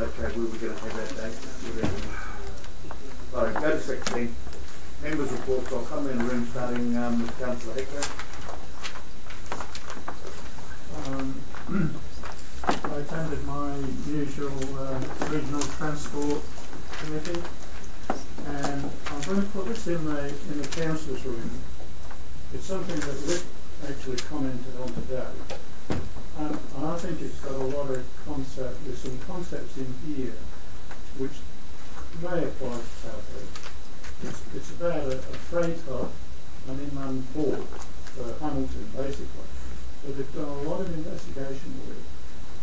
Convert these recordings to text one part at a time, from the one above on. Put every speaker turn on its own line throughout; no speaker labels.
okay, we were going to have that date. Alright, go to 16. Members' reports. I'll come in the room starting with Councillor Hickler.
I attended my usual regional transport committee, and I'm going to put this in the councillors' room. It's something that Rick actually commented on today, and I think it's got a lot of there's some concepts in here which may apply to Taupo. It's about a freight hub, an inland port for Hamilton, basically. But they've done a lot of investigation work,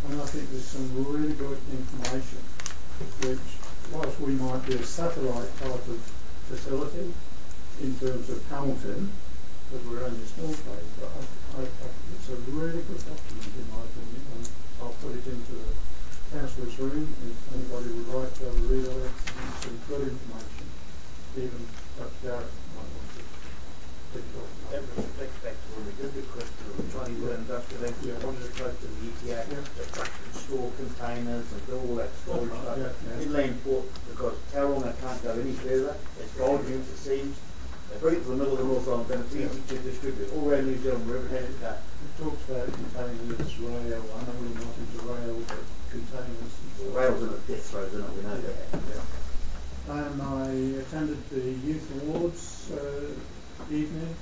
and I think there's some really good information, which, whilst we might be a satellite type of facility in terms of Hamilton, because we're only a small place, but it's a really good document in my opinion, and I'll put it into the councillors' room if anybody would like to have a read of it. It's some good information, even perhaps Gareth might want to pick it up.
That reflects back to when we did the question of the Chinese industrial link, we wanted to close to the ETA, the truck could store containers and do all that storage stuff. Inland port, because Tauranga can't go any further, it's volumes, it seems. They bring it to the middle of the North Island, then it's easy to distribute all around New Zealand, wherever it has to go.
It talks about containers, rail, I know we're not into rail, but containers.
Rail's in it, death throws in it, we know that.
And I attended the Youth Awards evening.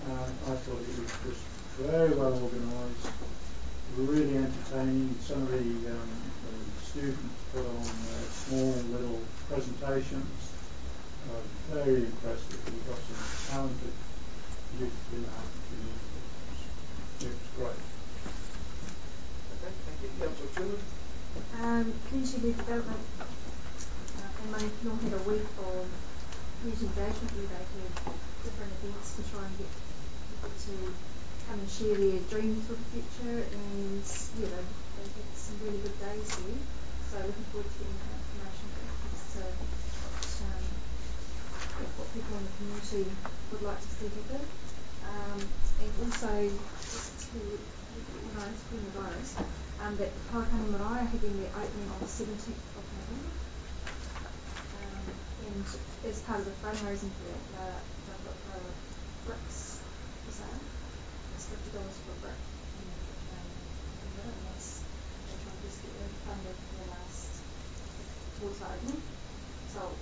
I thought it was just very well organised, really entertaining. Some of the students put on small little presentations. Very impressive. We've got some talented youth in our community. It was great.
Okay, thank you. Councillor Truman.
Community development and Mangakino had a week of youth engagement where they had different events to try and get people to come and share their dreams for the future, and they had some really good days there. So looking forward to getting that information back as to what people in the community would like to see happen. And also, just to recognise coronavirus, that the Pouakani Marae are having their opening on the 17th of November. And as part of the fundraising for that, they've got the bricks for sale. It's $50 for a brick. And that's, they're trying to just get it funded for the last, towards the opening. So,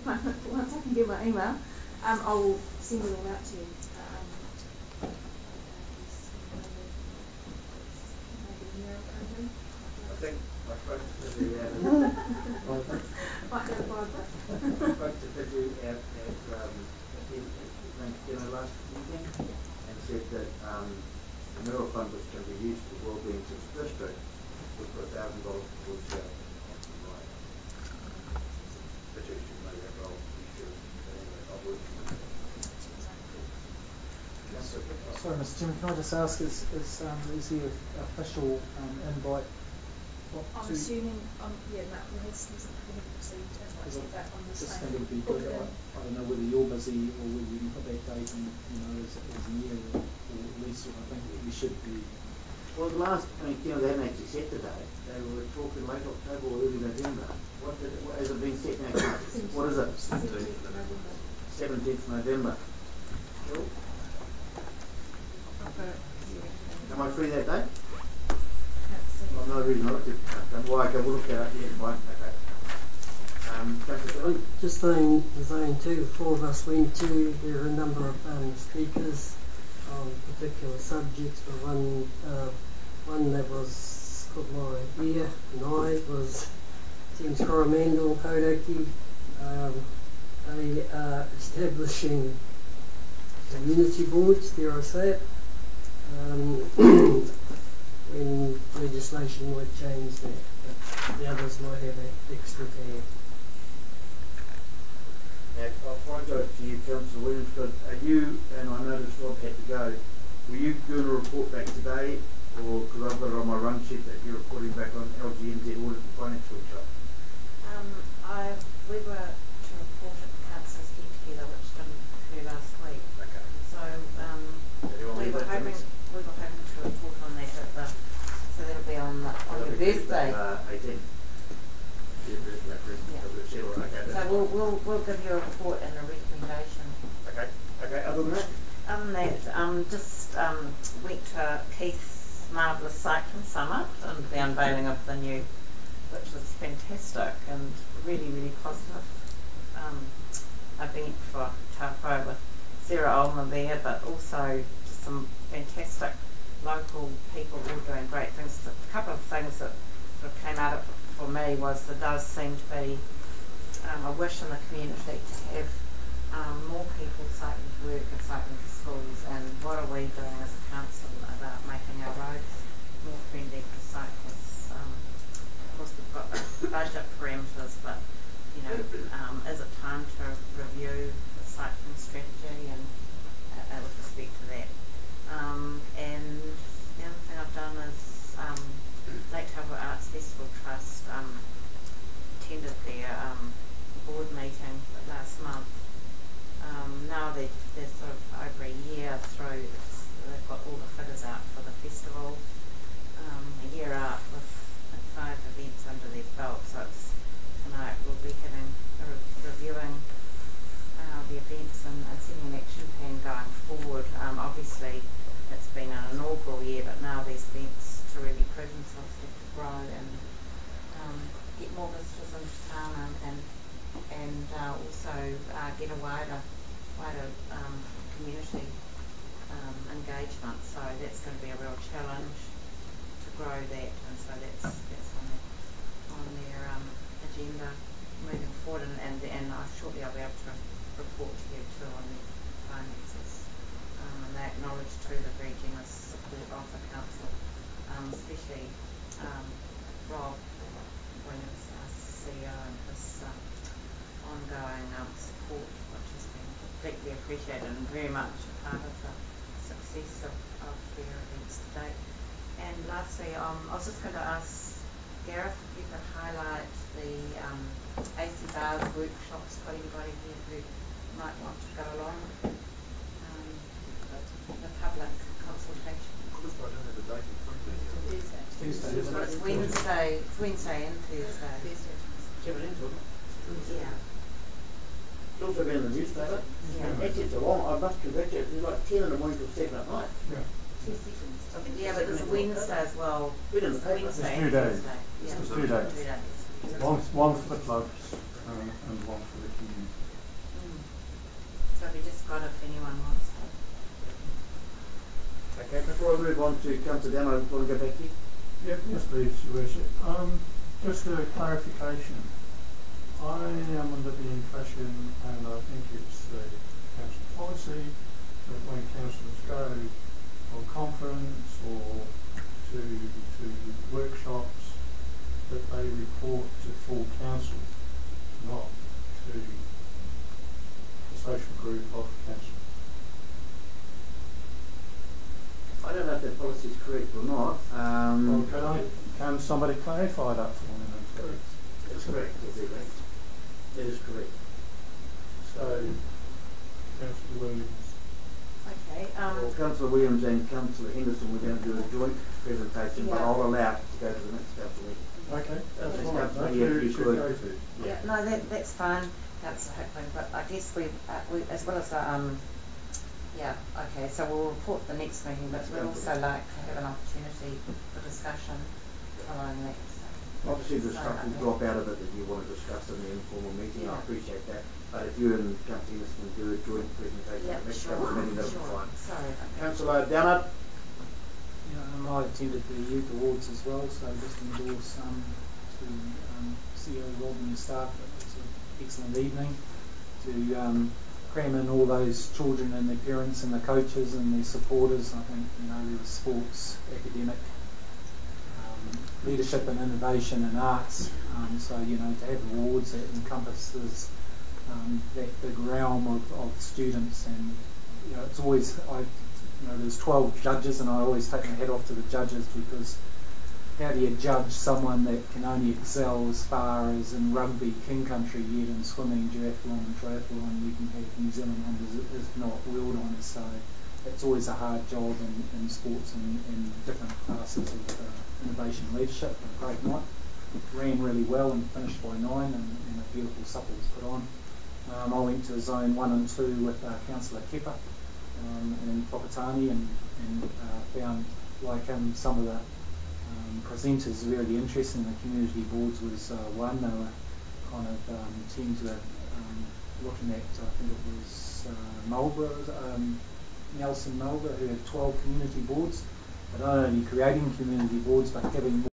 once I can get my email, I'll send it all out to you.
I think I spoke to the dinner last evening and said that the mural fund which can be used for wellbeing of the district would put $1,000 towards that.
Sorry, Mr. Chairman, can I just ask, is the official invite?
I'm assuming, we haven't received invites back on the same.
I just think it would be good. I don't know whether you're busy or whether you can put that date in, as near or at least I think we should be.
Well, the last, they haven't actually set the date. They were talking late October or early November. What has it been set now? What is it? 17th November. Sure. Am I free that day? Well, no reason not to. Why? Okay, we'll look at it. Yeah, fine. Okay.
Just saying too, the four of us went to. There were a number of speakers on particular subjects. But one that was caught my ear and eye was James Coromandel, Hauraki. They are establishing community boards, dare I say it, when legislation might change that, but the others might have an extra hand.
Now, before I go to you, Councillor Williams, are you, and I noticed Rob had to go, were you doing a report back today, or because I've got it on my run sheet that you're reporting back on LGNZ audit and financial stuff?
We were to report at the council's get together, which didn't occur last week.
Okay.
So we were hoping to report on that so that'll be on on your birthday.
18.
So we'll give you a report and a recommendation.
Okay, other than that?
Other than that, just went to Keith's marvellous cycling summit and the unveiling of the new, which was fantastic and really, really positive event for Taupo with Sarah Ulmer there, but also just some fantastic local people all doing great things. A couple of things that sort of came out of it for me was there does seem to be a wish in the community to have more people cycling to work and cycling to schools, and what are we doing as a council about making our roads more friendly for cyclists? Of course we've got budget parameters, but you know, is it time to review the cycling strategy and with respect to that? And the other thing I've done is Lake Taupo Arts Festival Trust attended their board meeting last month. Now they're sort of over a year through, they've got all the figures out for the festival, a year out with 5 events under their belt, so it's tonight we'll be reviewing the events and setting an action plan going forward. Obviously it's been an inaugural year, but now these events to really prove themselves have to grow and get more visitors into town and also get a wider community engagement. So that's going to be a real challenge to grow that, and so that's on their agenda moving forward, and shortly I'll be able to report to you too on the finances. And they acknowledge too the very generous support of the council, especially Rob Williams, our CEO, and his ongoing support, which has been deeply appreciated and very much a part of the success of their events to date. And lastly, I was just going to ask Gareth if you could highlight the AC Bars workshops for anybody here who might want to go along. The public consultation.
I don't have the date in front of me.
Tuesday, isn't it?
It's Wednesday and Thursday. Yeah.
It's also been in the newspaper.
Yeah.
Actually, it's a long, I must congratulate you, it's like 10 in the morning till 7 at night.
Yeah, but there's a Wednesday as well.
Been in the paper.
Wednesday
It's 2
and
days.
Thursday. Yeah.
It's 2 days.
2 days.
One for the clubs and one for the community.
So we just got if anyone wants to.
Okay, before I move on to Councillor Dan, I want to go back to you.
Yes, please, Your Worship. Just a clarification. I am under the impression, and I think it's the council policy, that when councillors go on conference or to workshops, that they report to full council, not to the social group of council.
I don't know if that policy is correct or not.
Well, can somebody clarify that for me?
It's correct, is it correct? It is correct.
So, Councillor Williams.
Okay.
Well, Councillor Williams and Councillor Henderson were going to do a joint presentation, but
Yeah.
I'll allow it to go to the next council meeting.
Okay, that's
Next
fine.
council
That's
meeting,
where
if you
it should
could.
go to.
Yeah, no, that's fine, Councillor Hickling, but I guess we as well as yeah, okay, so we'll report the next meeting, but we'd also like to have an opportunity for discussion following that. So.
Obviously, the stuff will drop out of it that you want to discuss in the informal meeting. I
Yeah.
appreciate that. But if you and Councillor Henderson do a joint presentation
Yeah,
at the next
sure,
council meeting, that'll be
sure.
fine.
Sorry about that.
Councillor Downard.
Yeah, I attended the youth awards as well, so just endorse to CEO Rob and the staff. It was an excellent evening to cram in all those children and their parents and the coaches and their supporters. I think there was sports, academic, leadership and innovation and arts. So to have awards that encompasses that big realm of students, and it's always there's 12 judges, and I always take my hat off to the judges, because how do you judge someone that can only excel as far as in rugby, king country, yet in swimming, duathlon and triathlon you can have New Zealand honours, if not world honours. So it's always a hard job in sports and different classes of innovation leadership. A great night. Ran really well and finished by 9, and a beautiful supper was put on. I went to zone 1 and 2 with Councillor Kepa in Whakatani and found like some of the presenters really interesting. The community boards was one. They were kind of teams were looking at, I think it was Nelson Mulber, who had 12 community boards, but not only creating community boards but having